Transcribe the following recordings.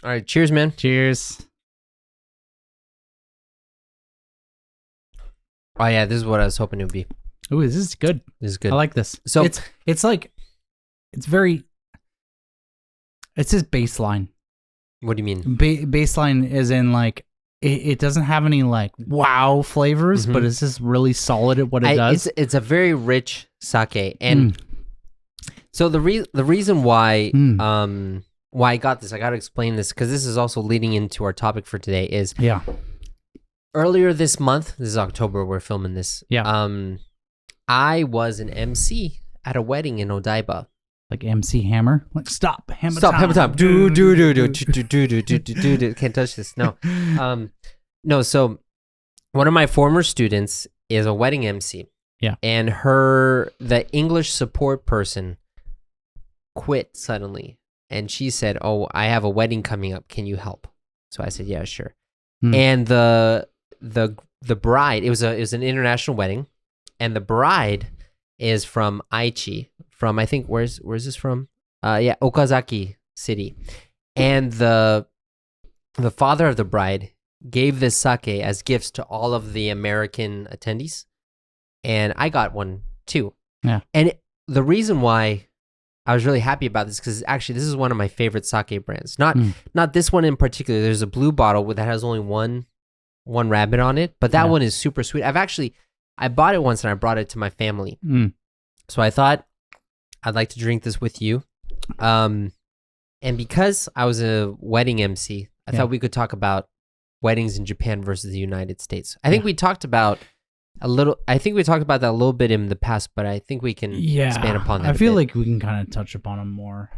All right, cheers, man. Cheers. Oh yeah, this is what I was hoping it would be. Ooh, this is good. This is good. I like this. So- it's like it's his baseline. What do you mean? Baseline is in like it doesn't have any like wow flavors, but it's just really solid at what it does. It's a very rich sake, and so the reason why why I got this, I got to explain this because this is also leading into our topic for today. Is earlier this month, this is October, we're filming this. I was an MC at a wedding in Odaiba. Like MC Hammer, like stop hammer hammer time. Do. Can't touch this. No, no. So one of my former students is a wedding MC. Yeah, and the English support person quit suddenly, and she said, "Oh, I have a wedding coming up. Can you help?" So I said, "Yeah, sure." And the bride, it was an international wedding, and the bride is from Aichi. From I think where's this from? Okazaki City, and the father of the bride gave this sake as gifts to all of the American attendees, and I got one too. Yeah, and the reason why I was really happy about this because actually this is one of my favorite sake brands. Not this one in particular. There's a blue bottle that has only one rabbit on it, but that one is super sweet. I bought it once and I brought it to my family, so I thought I'd like to drink this with you. And because I was a wedding MC, I thought we could talk about weddings in Japan versus the United States. I think we talked about that a little bit in the past, but I think we can expand upon that. I feel like we can kind of touch upon them more.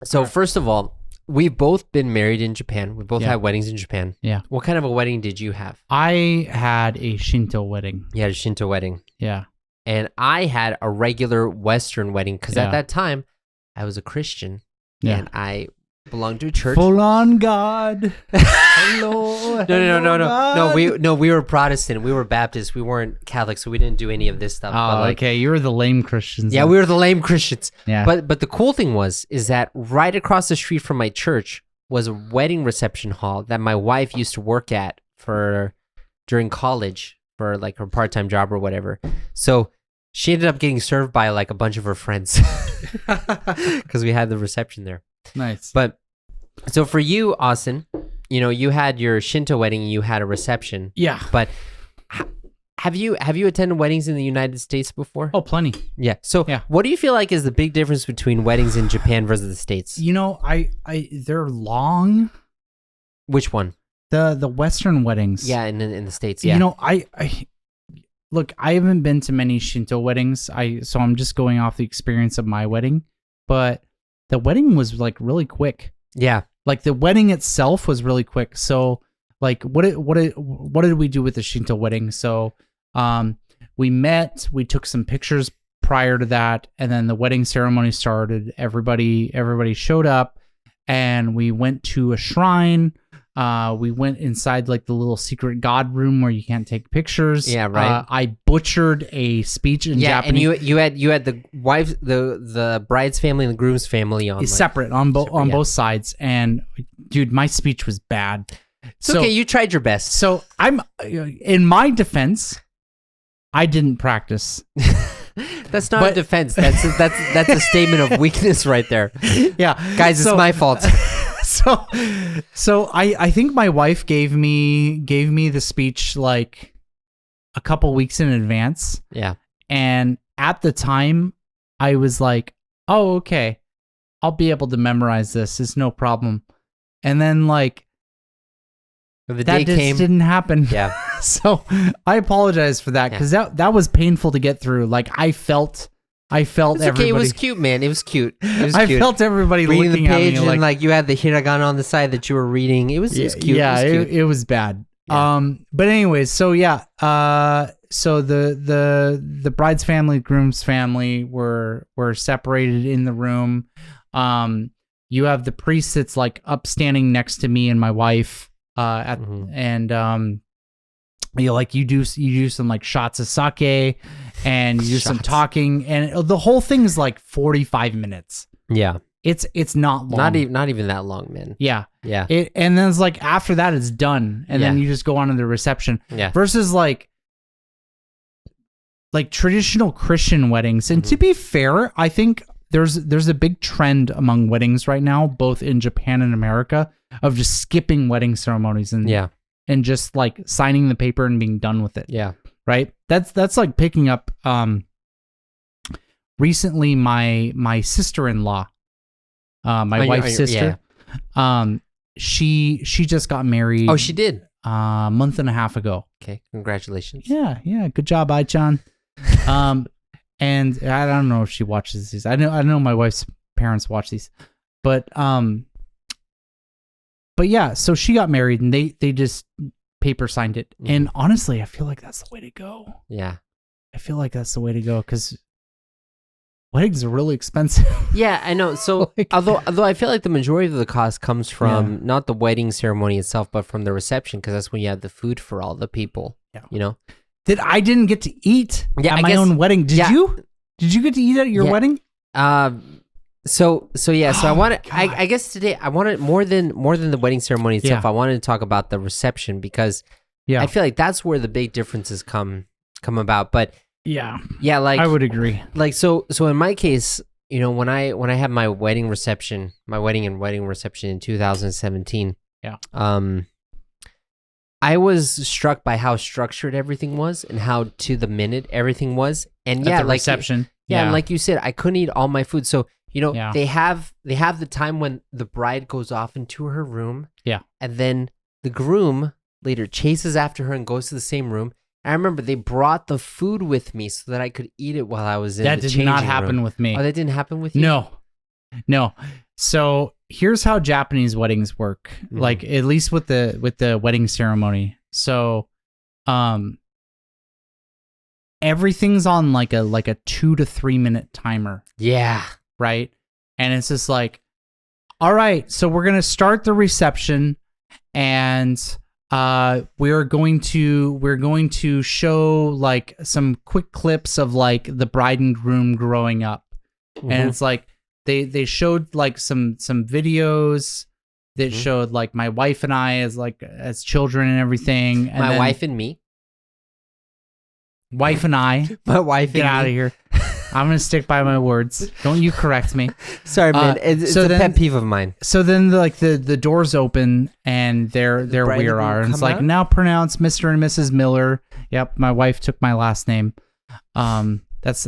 So first of all, we've both been married in Japan. We both had weddings in Japan. Yeah. What kind of a wedding did you have? I had a Shinto wedding. You had a Shinto wedding. Yeah. And I had a regular Western wedding because at that time I was a Christian and I belonged to a church. Full on God. Hello. No. We were Protestant. We were Baptist. We weren't Catholic, so we didn't do any of this stuff. Oh, okay. You were the lame Christians. Yeah, we were the lame Christians. Yeah. But the cool thing is that right across the street from my church was a wedding reception hall that my wife used to work at during college. For like her part-time job or whatever. So she ended up getting served by like a bunch of her friends because we had the reception there. Nice. But so for you, Austin, you had your Shinto wedding, you had a reception. Yeah. But have you attended weddings in the United States before? Oh, plenty. Yeah. So what do you feel like is the big difference between weddings in Japan versus the States? They're long. Which one? The Western weddings. Yeah, in the States, yeah. I haven't been to many Shinto weddings. So I'm just going off the experience of my wedding. But the wedding was like really quick. Yeah. Like the wedding itself was really quick. So like what did we do with the Shinto wedding? So we met, we took some pictures prior to that, and then the wedding ceremony started. Everybody showed up and we went to a shrine. We went inside like the little secret god room where you can't take pictures. Yeah, right. I butchered a speech in Japanese. Yeah, and you had the wife, the bride's family and the groom's family on separate on both sides. And dude, my speech was bad. It's okay, you tried your best. So I'm in my defense, I didn't practice. That's not a defense. That's a statement of weakness right there. Yeah, guys, it's my fault. So I think my wife gave me the speech like a couple weeks in advance. Yeah. And at the time I was like, "Oh, okay. I'll be able to memorize this. It's no problem." And then like the day came, didn't happen. Yeah. So I apologize for that because that was painful to get through. Like I felt everybody. Okay, it was cute, man. It was cute. I felt everybody reading looking the page at me like you had the hiragana on the side that you were reading. It was cute. Yeah, it was cute. It was bad. Yeah. But anyways, so yeah. So the bride's family, groom's family were separated in the room. You have the priest that's like upstanding next to me and my wife. And you do some like shots of sake and you do some talking, and the whole thing is like 45 minutes. Yeah. It's not long. Not even that long, man. Yeah. Yeah. And then it's like after that it's done, and then you just go on to the reception. Yeah. Versus like traditional Christian weddings. And to be fair, I think there's a big trend among weddings right now, both in Japan and America, of just skipping wedding ceremonies and just like signing the paper and being done with it. Yeah. Right? That's like picking up recently my sister-in-law, my wife's sister. She just got married. Oh, she did? A month and a half ago. Okay, congratulations. Yeah. Good job, Ai-chan. And I don't know if she watches these. I know my wife's parents watch these. But yeah, so she got married and they just paper signed it. And honestly, I feel like that's the way to go. Yeah. I feel like that's the way to go because weddings are really expensive. Yeah, I know. So although I feel like the majority of the cost comes from not the wedding ceremony itself, but from the reception, because that's when you have the food for all the people. Yeah. You know? I didn't get to eat at my own wedding. Did you? Did you get to eat at your wedding? So I wanted I guess today I wanted more than the wedding ceremony itself. I wanted to talk about the reception because I feel like that's where the big differences come about. But yeah, like I would agree. Like so in my case, you know, when I had my wedding reception in 2017, I was struck by how structured everything was and how to the minute everything was. And at the reception. And like you said, I couldn't eat all my food. So, you know, they have the time when the bride goes off into her room. Yeah. And then the groom later chases after her and goes to the same room. I remember they brought the food with me so that I could eat it while I was in the changing room. That did not happen with me. Oh, that didn't happen with you? No. So here's how Japanese weddings work. Like at least with the wedding ceremony. So, everything's on like a 2 to 3 minute timer. Yeah. Right. And it's just like, all right, so we're going to start the reception and we're going to show like some quick clips of like the bride and groom growing up. And it's like they showed like some videos that showed like my wife and I as children and everything. And my wife and me. Wife and I. My wife get out of here. I'm going to stick by my words. Don't you correct me. Sorry, man. It's a pet peeve of mine. So then the doors open and there we are. And it's like, now pronounce Mr. and Mrs. Miller. Yep. My wife took my last name. That's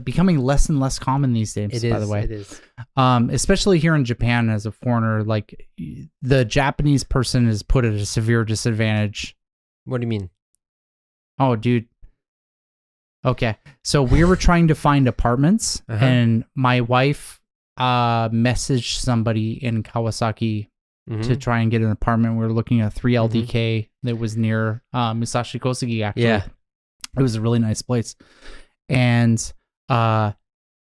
becoming less and less common these days, by the way. It is. Especially here in Japan as a foreigner, like the Japanese person is put at a severe disadvantage. What do you mean? Oh, dude. Okay, so we were trying to find apartments, and my wife messaged somebody in Kawasaki to try and get an apartment. We were looking at 3 LDK that was near Musashi Kosagi, actually. Yeah. It was a really nice place. And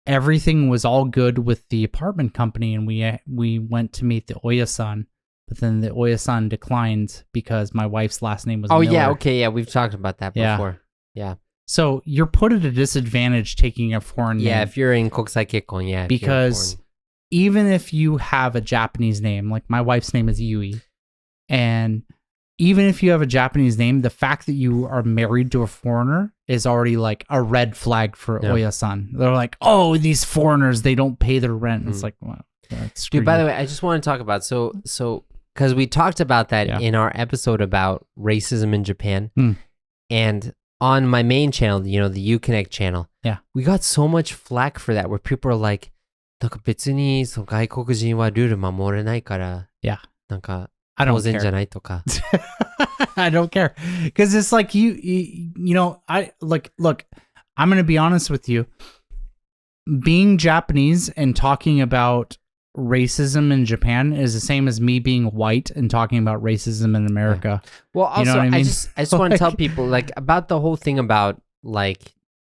everything was all good with the apartment company, and we went to meet the Oya-san, but then the Oya-san declined because my wife's last name was Miller. Yeah, okay, yeah, we've talked about that before. Yeah. So you're put at a disadvantage taking a foreign name. Yeah, if you're in Kokusai Kekkon, yeah. Because even if you have a Japanese name, like my wife's name is Yui, and even if you have a Japanese name, the fact that you are married to a foreigner is already like a red flag for Oya-san. They're like, oh, these foreigners, they don't pay their rent. It's like, well, dude, by the way, I just want to talk about, so because we talked about that in our episode about racism in Japan, and on my main channel, you know, the Uconnect channel, we got so much flack for that, where people are like, なんか別にその外国人はルール守れないから、なんか当然じゃないとか。I don't care, because it's like you know, look, I'm gonna be honest with you. Being Japanese and talking about racism in Japan is the same as me being white and talking about racism in America. Well, also, you know what I mean? I just want to tell people like about the whole thing about like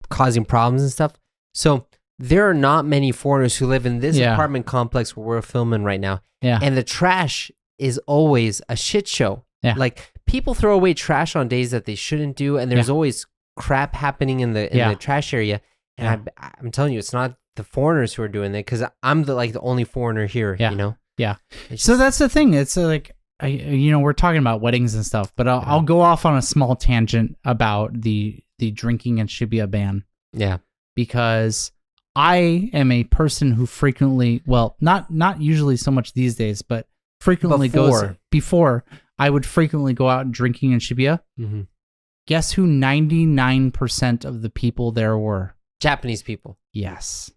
causing problems and stuff. So there are not many foreigners who live in this apartment complex where we're filming right now. Yeah. And the trash is always a shit show. Yeah. Like people throw away trash on days that they shouldn't do, and there's always crap happening in the trash area. And I'm telling you, it's not the foreigners who are doing it, because I'm the only foreigner here. Yeah. You know. Yeah. It's So just- that's the thing. It's we're talking about weddings and stuff, but I'll go off on a small tangent about the drinking in Shibuya ban, yeah. because I am a person who frequently, well, not usually so much these days, but frequently before I would frequently go out drinking in Shibuya. Mm-hmm. Guess who 99% of the people there were? Japanese people. Yes.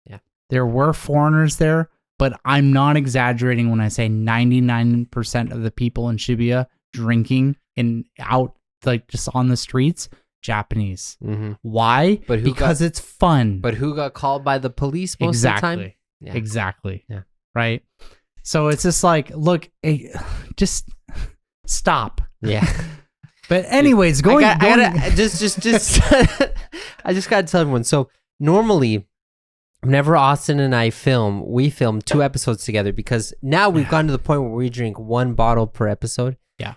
Yeah. There were foreigners there, but I'm not exaggerating when I say 99% of the people in Shibuya drinking and out like just on the streets, Japanese. Mm-hmm. Why? Because it's fun. But who got called by the police most of the time? Yeah. Exactly. Yeah. Right. So it's just like, look, just stop. Yeah. But anyways, I gotta just I just gotta tell everyone. So normally, whenever Austin and I we film 2 episodes together, because now we've gotten to the point where we drink 1 bottle per episode. Yeah.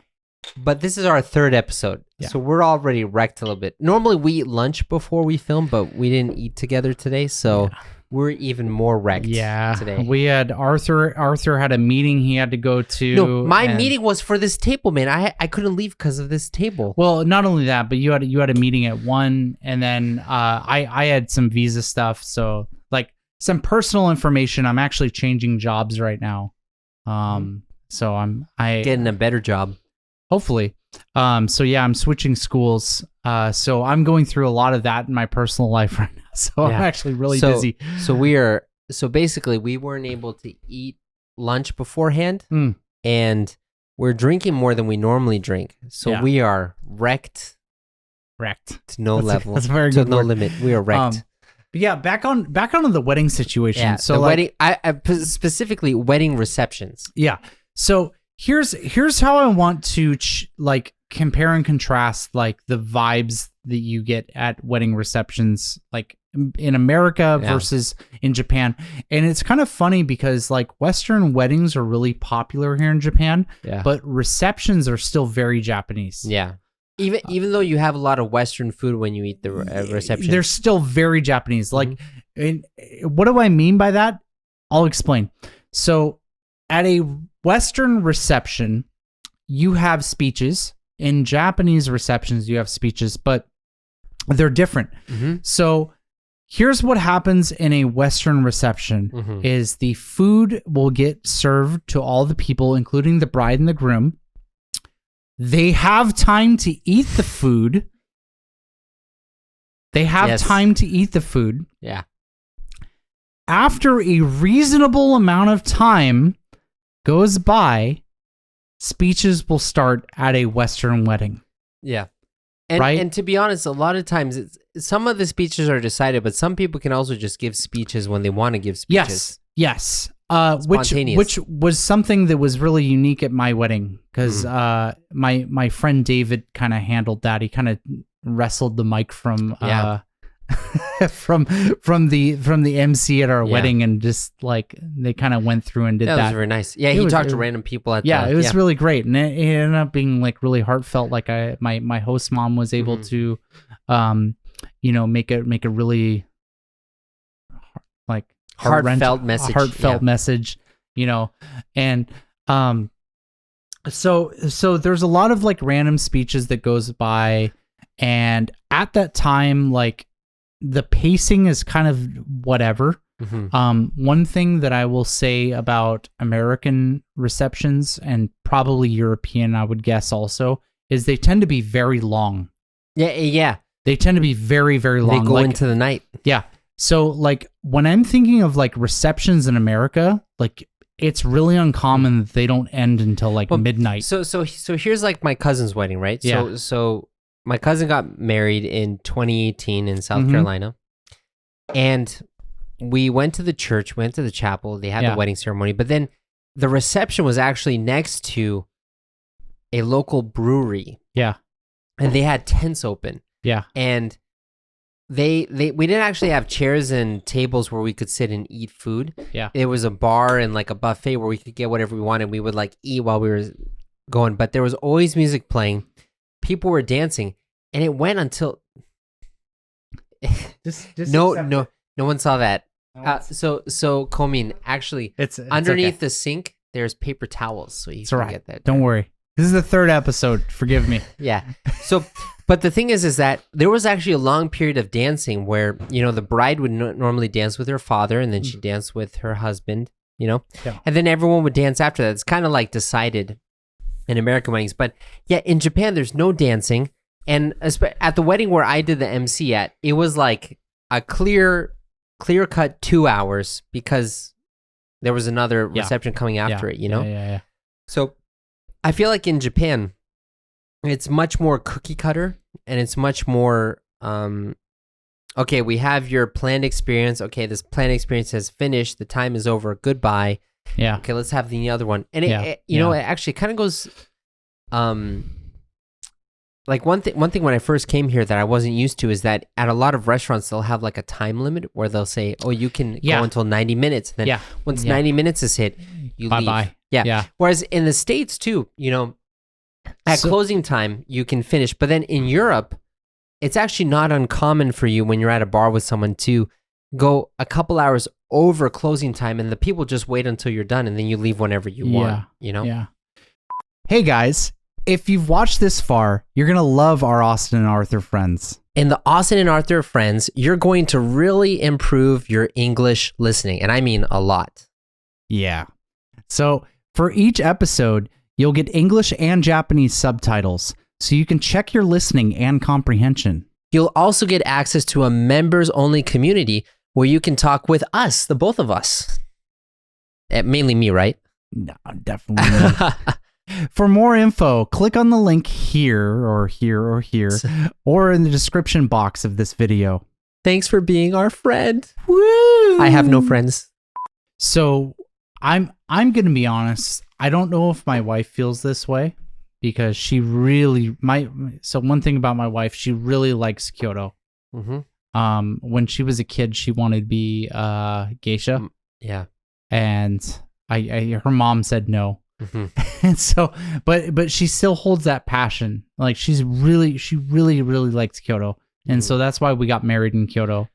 But this is our 3rd episode, so we're already wrecked a little bit. Normally we eat lunch before we film, but we didn't eat together today, so we're even more wrecked. Today we had Arthur had a meeting he had to go to. No, my meeting was for this table, man. I couldn't leave because of this table. Well, not only that, but you had a meeting at 1, and then I had some visa stuff, so like some personal information. I'm actually changing jobs right now, so I'm getting a better job. Hopefully. So yeah, I'm switching schools. So I'm going through a lot of that in my personal life right now. So I'm actually really busy. So basically we weren't able to eat lunch beforehand, and we're drinking more than we normally drink. So we are wrecked to no level. That's a very to good no word. limit. We are wrecked. But yeah, back onto the wedding situation. Yeah, so the like, wedding, specifically wedding receptions. Yeah. So here's how I want to compare and contrast like the vibes that you get at wedding receptions, like in America versus in Japan. And it's kind of funny because like Western weddings are really popular here in Japan, but receptions are still very Japanese. Yeah. Even though you have a lot of Western food when you eat the reception, they're still very Japanese. Like, and what do I mean by that? I'll explain. So at a Western reception, you have speeches. In Japanese receptions, you have speeches, but they're different. So here's what happens in a Western reception is the food will get served to all the people, including the bride and the groom. They have time to eat the food. Yeah. After a reasonable amount of time goes by, speeches will start at a Western wedding. Yeah. And, right? And to be honest, a lot of times some of the speeches are decided, but some people can also just give speeches when they want to give speeches. Yes. Which was something that was really unique at my wedding because my friend David kind of handled that. He kind of wrestled the mic from from the MC at our wedding, and just like they kind of went through and did that. That was very nice. Yeah, he talked to random people at it was really great, and it ended up being like really heartfelt. Like my host mom was able to make a really like heartfelt message, and so there's a lot of like random speeches that goes by, and at that time, like the pacing is kind of whatever. One thing that I will say about American receptions and probably European, I would guess also, is they tend to be very long. Yeah. They tend to be very, very long. They go into the night. Yeah. So like when I'm thinking of like receptions in America, like it's really uncommon that they don't end until like midnight. So here's like my cousin's wedding, right? Yeah. So my cousin got married in 2018 in South Carolina, and we went to the church, went to the chapel. They had the wedding ceremony, but then the reception was actually next to a local brewery. Yeah. And they had tents open. Yeah. And we didn't actually have chairs and tables where we could sit and eat food. Yeah. It was a bar and like a buffet where we could get whatever we wanted. We would like eat while we were going, but there was always music playing. People were dancing, and it went until just no one saw that. So Komin, actually, It's underneath okay. the sink, there's paper towels, so you It's can all right. get that. Don't worry. This is the 3rd episode. Forgive me. Yeah. So, but the thing is that there was actually a long period of dancing where, the bride would normally dance with her father and then she'd dance with her husband, Yeah. and then everyone would dance after that. It's kind of like decided in American weddings. But yeah, in Japan, there's no dancing. And at the wedding where I did the MC at, it was like a clear cut 2 hours because there was another reception coming after it, Yeah. So I feel like in Japan, it's much more cookie cutter and it's much more, okay, we have your planned experience. Okay, this planned experience has finished. The time is over. Goodbye. Yeah. Okay, let's have the other one. And it actually kind of goes, like one thing when I first came here that I wasn't used to is that at a lot of restaurants, they'll have like a time limit where they'll say, oh, you can go until 90 minutes. And then once 90 minutes is hit, you leave. Bye-bye. Yeah. Whereas in the States too, at closing time, you can finish. But then in Europe, it's actually not uncommon for you when you're at a bar with someone to go a couple hours over closing time and the people just wait until you're done and then you leave whenever you want, Yeah. Hey guys, if you've watched this far, you're going to love our Austin and Arthur friends. In the Austin and Arthur friends, you're going to really improve your English listening. And I mean a lot. Yeah. So for each episode, you'll get English and Japanese subtitles, so you can check your listening and comprehension. You'll also get access to a members-only community where you can talk with us, the both of us. Mainly me, right? No, definitely not. For more info, click on the link here or here or here, or in the description box of this video. Thanks for being our friend. Woo! I have no friends. So I'm gonna be honest. I don't know if my wife feels this way because she really So one thing about my wife, she really likes Kyoto. Mm-hmm. When she was a kid, she wanted to be geisha. Yeah. And her mom said no. Mm-hmm. And so, but she still holds that passion. Like she really likes Kyoto. And so that's why we got married in Kyoto.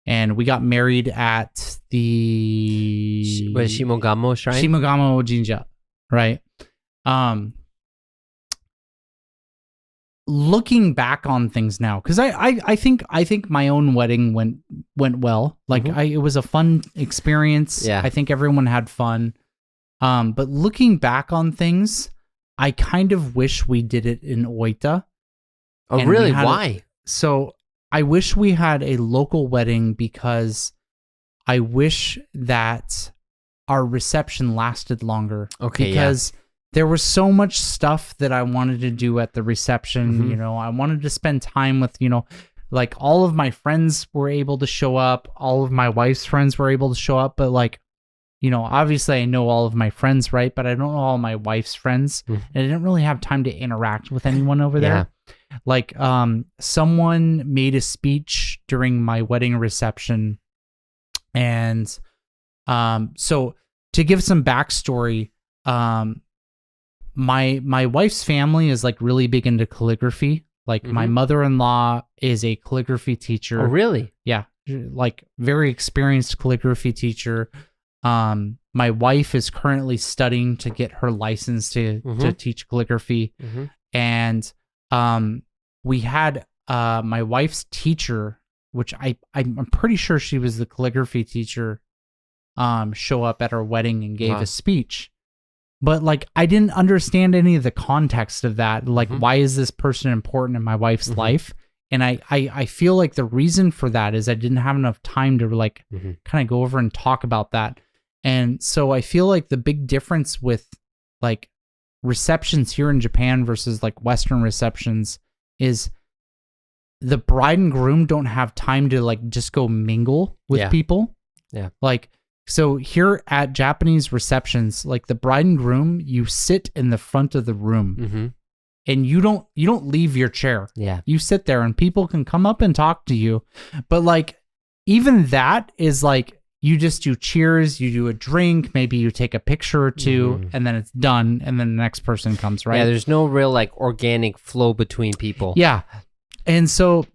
And we got married at the Shimogamo Shrine? Shimogamo Jinja, right? Looking back on things now, because I think my own wedding went well. Like it was a fun experience. Yeah. I think everyone had fun. But looking back on things, I kind of wish we did it in Oita. Oh, really? Why? So I wish we had a local wedding because I wish that our reception lasted longer. Okay, because there was so much stuff that I wanted to do at the reception. I wanted to spend time with, like all of my friends were able to show up. All of my wife's friends were able to show up. But like, obviously I know all of my friends, right? But I don't know all my wife's friends. And I didn't really have time to interact with anyone over there. Like, someone made a speech during my wedding reception. And so to give some backstory, my wife's family is like really big into calligraphy. Like my mother-in-law is a calligraphy teacher. Oh, really? Yeah. Like very experienced calligraphy teacher. My wife is currently studying to get her license to teach calligraphy. And we had my wife's teacher, which I'm pretty sure she was the calligraphy teacher, show up at our wedding and gave a speech. But like I didn't understand any of the context of that. Like, why is this person important in my wife's life? And I feel like the reason for that is I didn't have enough time to like kind of go over and talk about that. And so I feel like the big difference with like receptions here in Japan versus like Western receptions is the bride and groom don't have time to like just go mingle with people. Yeah. Like, so here at Japanese receptions, like the bride and groom, you sit in the front of the room and you don't leave your chair. Yeah. You sit there and people can come up and talk to you. But like, even that is like, you just do cheers, you do a drink, maybe you take a picture or two, and then it's done, and then the next person comes, right? Yeah, there's no real like organic flow between people. Yeah. And so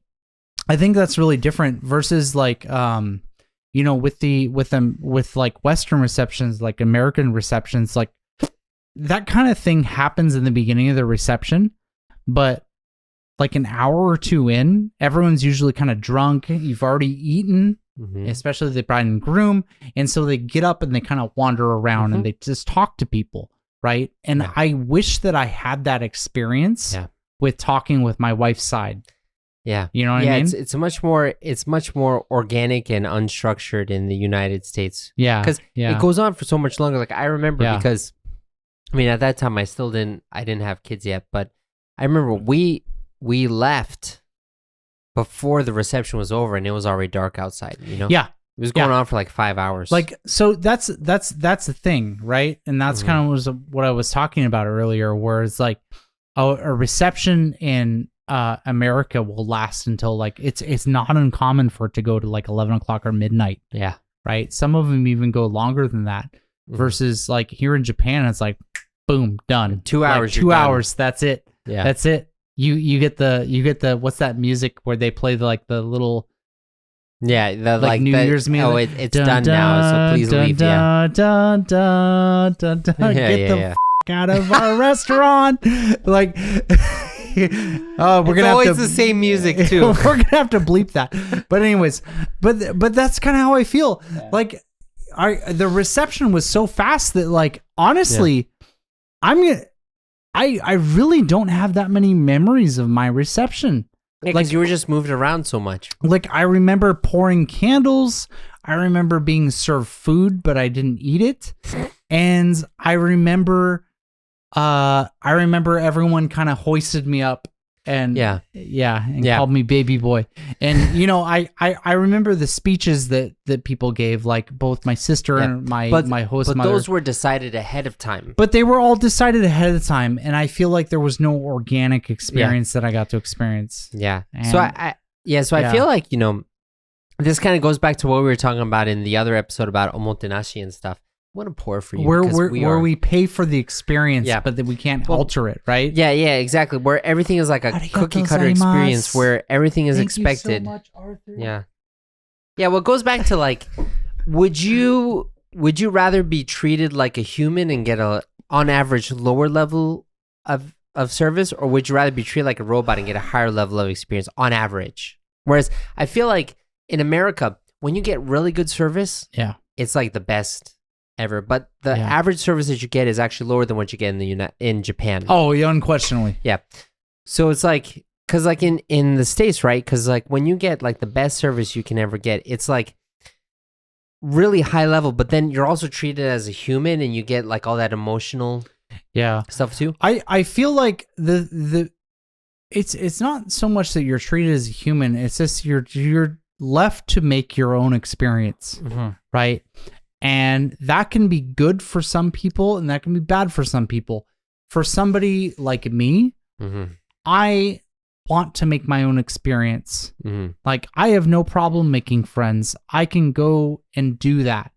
I think that's really different versus like, with like Western receptions, like American receptions, like that kind of thing happens in the beginning of the reception, but like an hour or two in, everyone's usually kind of drunk. You've already eaten, especially the bride and groom. And so they get up and they kind of wander around and they just talk to people. Right. And I wish that I had that experience with talking with my wife's side. Yeah. You know what I mean? It's much more organic and unstructured in the United States. Yeah. Because it goes on for so much longer. Like I remember because, I mean, at that time I didn't have kids yet, but I remember we left before the reception was over and it was already dark outside, you know? Yeah. It was going on for like 5 hours. Like, so that's the thing, right? And that's kind of what I was talking about earlier, where it's like a reception in America will last until like, it's not uncommon for it to go to like 11 o'clock or midnight. Yeah. Right. Some of them even go longer than that versus like here in Japan, it's like, boom, done. 2 hours. Like 2 hours. That's it. Yeah. That's it. You get the what's that music where they play the little the like New Year's music. Oh, it's done now, so please leave. Get the f- out of our restaurant. Like, oh, we're gonna always have to, the same music too. We're gonna have to bleep that. But anyways, but that's kind of how I feel. Yeah. Like, the reception was so fast that like honestly, I really don't have that many memories of my reception. Yeah, like you were just moving around so much. Like I remember pouring candles. I remember being served food, but I didn't eat it. And I remember everyone kind of hoisted me up and called me baby boy. And you know, I remember the speeches that people gave, like both my sister and my host mother. But those were decided ahead of time. But they were all decided ahead of time, and I feel like there was no organic experience that I got to experience. Yeah. And so I feel like, you know, this kind of goes back to what we were talking about in the other episode about omotenashi and stuff. I want to pour for you. Where we pay for the experience, but that we can't alter it, right? Yeah, exactly. Where everything is like a cookie cutter experience, where everything is expected. Thank you so much, Arthur. Yeah. Well, it goes back to like, would you rather be treated like a human and get a on average lower level of service, or would you rather be treated like a robot and get a higher level of experience on average? Whereas I feel like in America, when you get really good service, it's like the best ever, but the average service that you get is actually lower than what you get in Japan. Oh, yeah, unquestionably. Yeah. So it's like, because like in the States, right? Because like when you get like the best service you can ever get, it's like really high level, but then you're also treated as a human and you get like all that emotional stuff too. I feel like it's not so much that you're treated as a human, it's just you're left to make your own experience, right? And that can be good for some people and that can be bad for some people. For somebody like me, I want to make my own experience. Like I have no problem making friends. I can go and do that.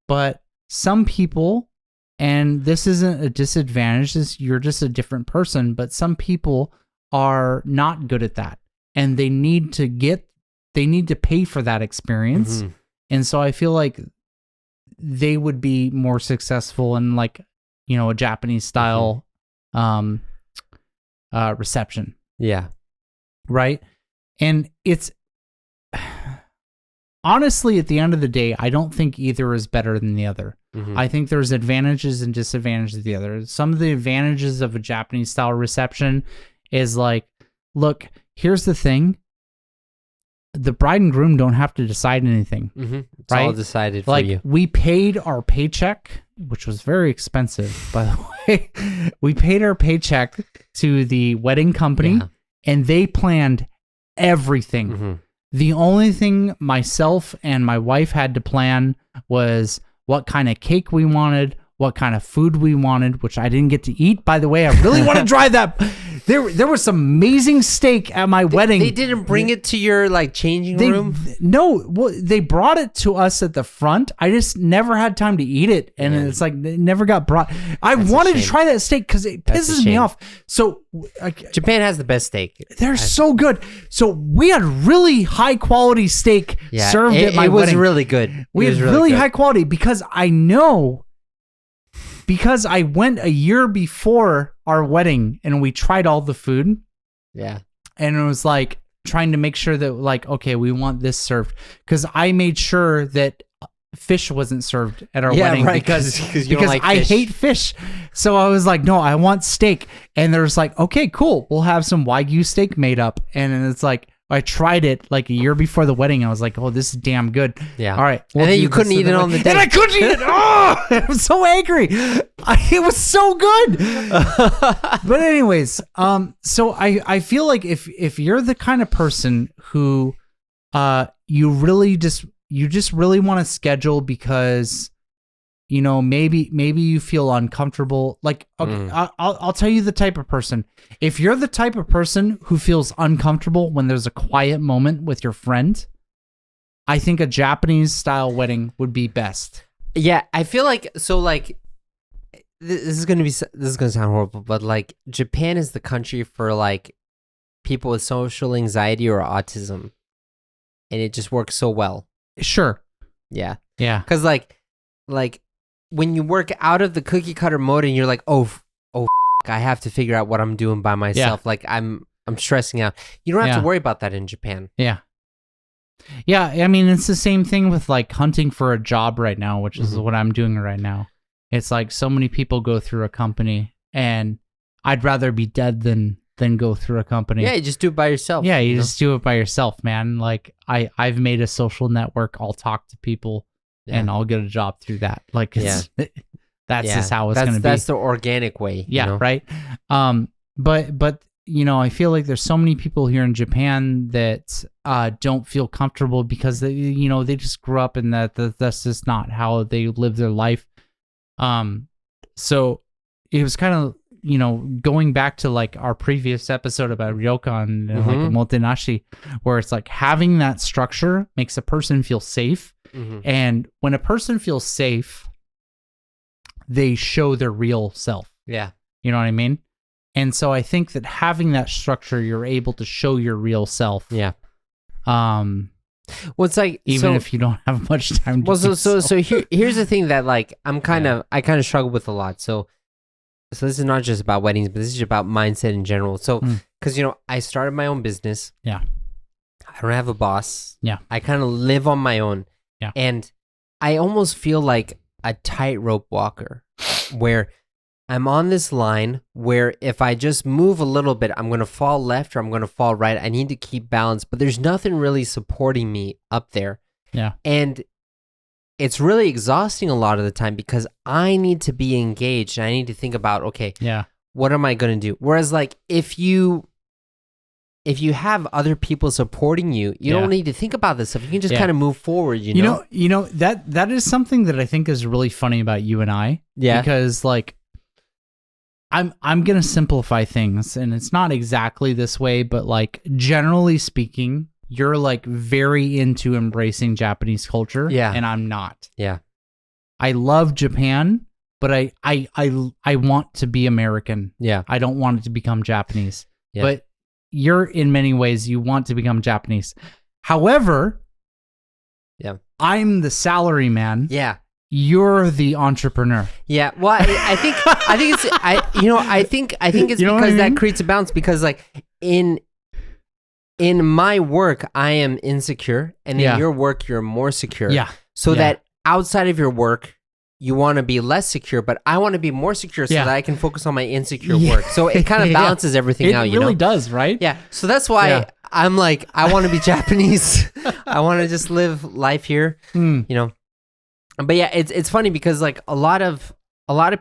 But some people, and this isn't a disadvantage, you're just a different person, but some people are not good at that. And they need to pay for that experience. And so I feel like they would be more successful in like, you know, a Japanese style reception. Yeah. Right. And it's honestly, at the end of the day, I don't think either is better than the other. I think there's advantages and disadvantages of the other. Some of the advantages of a Japanese style reception is like, look, here's the thing. The bride and groom don't have to decide anything. It's all decided for you. We paid our paycheck, which was very expensive, by the way. We paid our paycheck to the wedding company, and they planned everything. The only thing myself and my wife had to plan was what kind of cake we wanted, what kind of food we wanted, which I didn't get to eat. By the way, I really want to try that. There was some amazing steak at my wedding. They didn't bring it to your like changing room? No, well, they brought it to us at the front. I just never had time to eat it, and it's like it never got brought. I wanted to try that steak because it pisses me off. So Japan has the best steak. They're so good. So we had really high quality steak served at my wedding. It was really good. We had really high quality because I know. Because I went a year before our wedding and we tried all the food. Yeah. And it was like trying to make sure that like, okay, we want this served. Because I made sure that fish wasn't served at our wedding. Right, because you don't like I fish. hate fish. So I was like, no, I want steak. And there's like, okay, cool. We'll have some Wagyu steak made up. And then it's like, I tried it like a year before the wedding. I was like, oh, this is damn good. Yeah. All right. And then you couldn't eat it on the day. And I couldn't eat it. Oh, I'm so angry. It was so good. But anyways, so I feel like if you're the kind of person who you just really want to schedule because you know, maybe you feel uncomfortable. Like, okay, I'll tell you the type of person. If you're the type of person who feels uncomfortable when there's a quiet moment with your friend, I think a Japanese style wedding would be best. Yeah, I feel like this is gonna sound horrible, but like Japan is the country for like people with social anxiety or autism, and it just works so well. Sure. Yeah. Yeah. Because like when you work out of the cookie cutter mode and you're like, I have to figure out what I'm doing by myself. Yeah. Like I'm stressing out. You don't have to worry about that in Japan. Yeah. Yeah. I mean, it's the same thing with like hunting for a job right now, which is what I'm doing right now. It's like so many people go through a company, and I'd rather be dead than go through a company. Yeah, you just do it by yourself. Yeah, you just do it by yourself, man. Like I've made a social network. I'll talk to people. Yeah. And I'll get a job through that. Like, that's just how it's going to be. That's the organic way. Yeah, you know? Right. But you know, I feel like there's so many people here in Japan that don't feel comfortable because they just grew up in that's just not how they live their life. So it was kind of, you know, going back to like our previous episode about ryokan and like motenashi, where it's like having that structure makes a person feel safe. And when a person feels safe, they show their real self. Yeah. You know what I mean? And so I think that having that structure, you're able to show your real self. Yeah. Well, it's like even if you don't have much time to so here's the thing that like I kind of struggle with a lot. So this is not just about weddings, but this is about mindset in general. So because I started my own business. Yeah. I don't have a boss. Yeah. I kind of live on my own. Yeah. And I almost feel like a tightrope walker where I'm on this line where if I just move a little bit, I'm going to fall left or I'm going to fall right. I need to keep balance, but there's nothing really supporting me up there. Yeah. And it's really exhausting a lot of the time because I need to be engaged and I need to think about, okay, what am I going to do? Whereas like if you have other people supporting you, you don't need to think about this stuff. You can just kind of move forward, you know? You know, that is something that I think is really funny about you and I. Yeah. Because like I'm going to simplify things, and it's not exactly this way, but like generally speaking, you're like very into embracing Japanese culture. Yeah. And I'm not. Yeah. I love Japan, but I want to be American. Yeah. I don't want it to become Japanese. Yeah. But you're in many ways, you want to become Japanese. However, I'm the salary man. Yeah. You're the entrepreneur. Yeah. Well, I think it's because that creates a balance because like in my work, I am insecure, and in your work, you're more secure. Yeah. So that outside of your work, you want to be less secure, but I want to be more secure so that I can focus on my insecure work. So it kind of balances everything out, It really does, right? Yeah. So that's why I'm like, I want to be Japanese. I want to just live life here, you know. But yeah, it's funny because like a lot of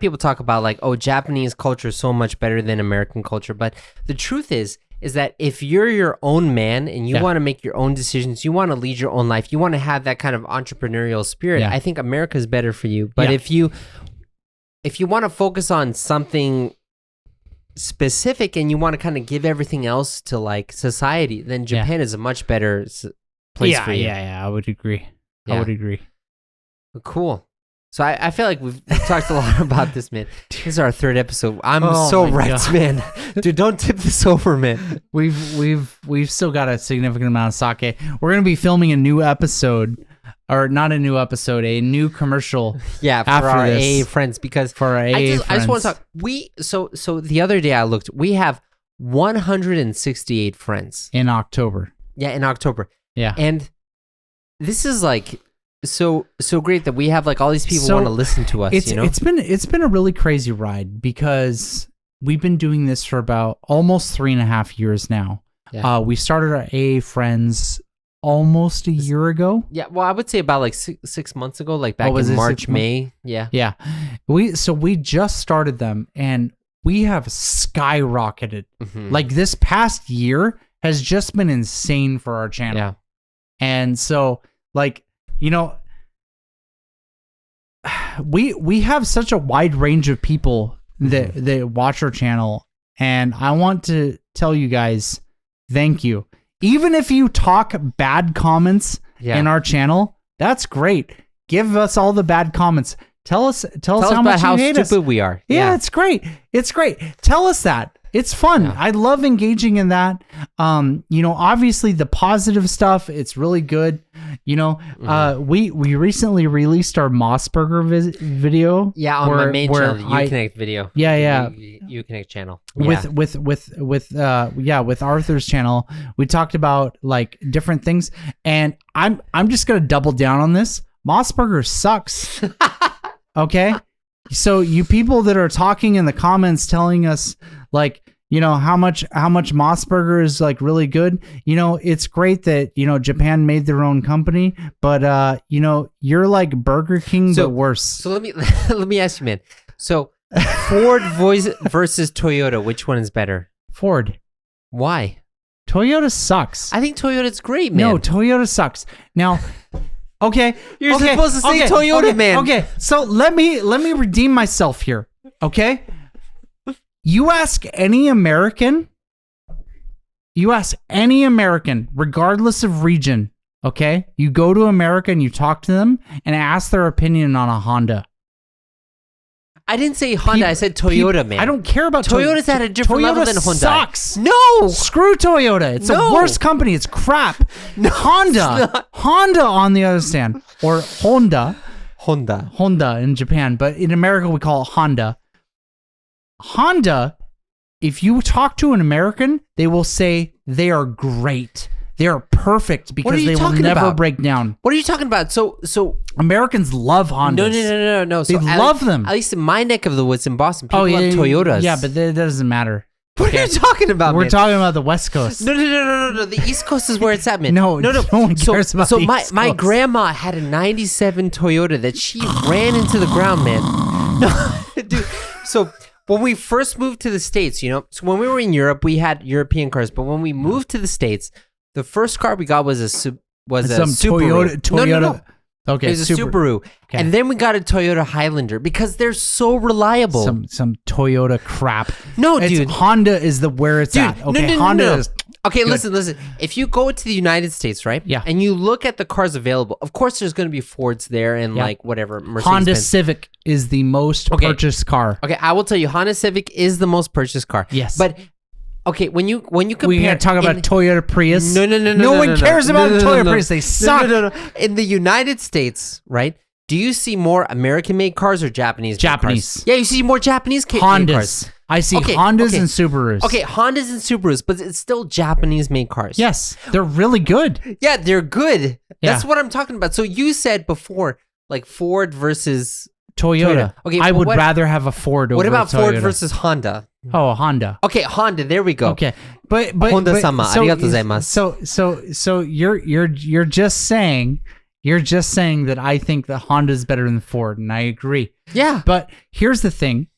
people talk about like, oh, Japanese culture is so much better than American culture. But the truth is that if you're your own man and you want to make your own decisions, you want to lead your own life, you want to have that kind of entrepreneurial spirit, I think America is better for you. But if you if you want to focus on something specific and you want to kind of give everything else to like society, then Japan is a much better place for you. Yeah, I would agree. Yeah. I would agree. Cool. So I feel like we've talked a lot about this, man. This is our 3rd episode. I'm so my wrecked, God. man. Dude, don't tip this over, man. We've still got a significant amount of sake. We're gonna be filming a new episode, or not a new episode, a new commercial. Yeah, for after our this. AA friends, because For our AA I just want friends. to talk. So the other day I looked. We have 168 friends. In October. Yeah, in October. Yeah. And this is like so great that we have like all these people So, want to listen to us. It's you know, it's been a really crazy ride because we've been doing this for about almost 3.5 years now. Yeah. We started our AA friends almost a year ago. yeah. Well, I would say about like 6 months ago, like back was in it March, 6 months? May. Yeah. Yeah. We just started them and we have skyrocketed. Mhm. Like this past year has just been insane for our channel. Yeah. And so like, you know, we have such a wide range of people that watch our channel, and I want to tell you guys thank you. Even if you talk bad comments Yeah. in our channel, that's great. Give us all the bad comments. Tell us Tell us how about much how you hate us. stupid we are. Yeah, it's great. It's great. Tell us that. It's fun. Yeah. I love engaging in that. You know, obviously the positive stuff, it's really good. You know, we recently released our Mossburger video. Yeah, on my main channel, the Uconnect video. Yeah. Uconnect channel. With Arthur's channel, we talked about like different things, and I'm just gonna double down on this. Mossburger sucks. Okay, so you people that are talking in the comments telling us like, you know, how much Mossburger is like really good. You know, it's great that, you know, Japan made their own company, but you know, you're like Burger King but worse. So let me ask you, man. So Ford versus Toyota, which one is better? Ford. Why? Toyota sucks. I think Toyota's great, man. No, Toyota sucks. Now, okay, You're supposed to say Toyota, man. Okay, so let me redeem myself here. Okay, you ask any American, regardless of region. Okay, you go to America and you talk to them and ask their opinion on a Honda. I didn't say Honda. I said Toyota, man. I don't care about Toyota's at a different level than Honda. Sucks. No. Screw Toyota. It's the worst company. It's crap. No, Honda, on the other stand, or Honda in Japan, but in America we call it Honda. Honda, if you talk to an American, they will say they are great. They are perfect because they will never break down. What are you talking about? So Americans love Hondas. No. They So love them. At least in my neck of the woods in Boston, people love Toyotas. Yeah, but that doesn't matter. What are you talking about, We're man? talking about the West Coast. No. The East Coast is where it's at, man. No one cares about so the my East my Coast. grandma had a 97 Toyota that she ran into the ground, man. No, dude. So when we first moved to the States, you know, so when we were in Europe, we had European cars, but when we moved to the States, the first car we got was a Subaru. Toyota. No. Okay, It was a Subaru. Okay. And then we got a Toyota Highlander because they're so reliable. Some Toyota crap. No, It's- dude. Honda is where it's at. Okay, Honda is. Okay, good. listen. If you go to the United States, right? Yeah. And you look at the cars available, of course there's going to be Fords there and Yeah. like whatever. Mercedes Honda Benz. Civic is the most Okay. purchased car. Okay, I will tell you, Honda Civic is the most purchased car. Yes. But okay, when you compare, We're gonna talk about Toyota Prius. No. No one cares about Toyota Prius. They suck. No. In the United States, right? Do you see more American-made cars or Japanese? Japanese. Cars? Yeah, you see more Japanese made Hondas. cars. I see Okay, Hondas okay. and Subarus. Okay, Hondas and Subarus, but it's still Japanese-made cars. Yes, they're really good. Yeah, they're good. Yeah. That's what I'm talking about. So you said before, like Ford versus Toyota. Okay, I well, would what- rather have a Ford over what about a Toyota. Ford versus Honda? Oh, Honda. Okay, Honda. There we go. Okay, but Honda-sama, so- arigatou gozaimasu. So you're just saying that I think that Honda is better than Ford, and I agree. Yeah, But here's the thing: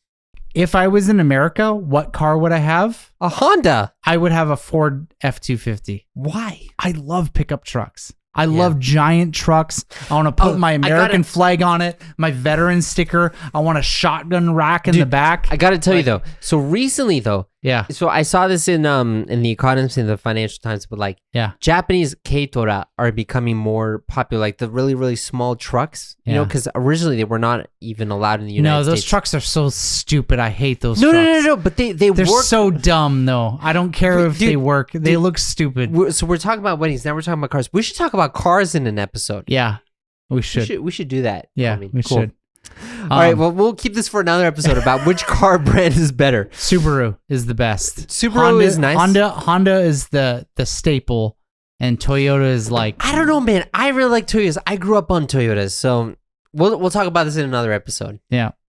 if I was in America, what car would I have? a Honda. I would have a Ford F-250. Why? I love pickup trucks. I love giant trucks. I want to put my American flag on it, my veteran sticker. I want a shotgun rack in the back. I got to tell you though. So recently though, so I saw this in the Economist, in the Financial Times, but like Japanese Keitora are becoming more popular, like the really, really small trucks, you know, because originally they were not even allowed in the United States. No, those trucks are so stupid. I hate those trucks. No, but they're work. So dumb though. I don't care if they work. They look stupid. So we're talking about weddings. Now we're talking about cars. We should talk about cars in an episode. Yeah, we should. We should do that. Yeah, we should. All right, well, we'll keep this for another episode about which car brand is better. Subaru is the best. Subaru is nice. Honda is the staple, and Toyota is like... I don't know, man. I really like Toyotas. I grew up on Toyotas, so we'll talk about this in another episode. Yeah.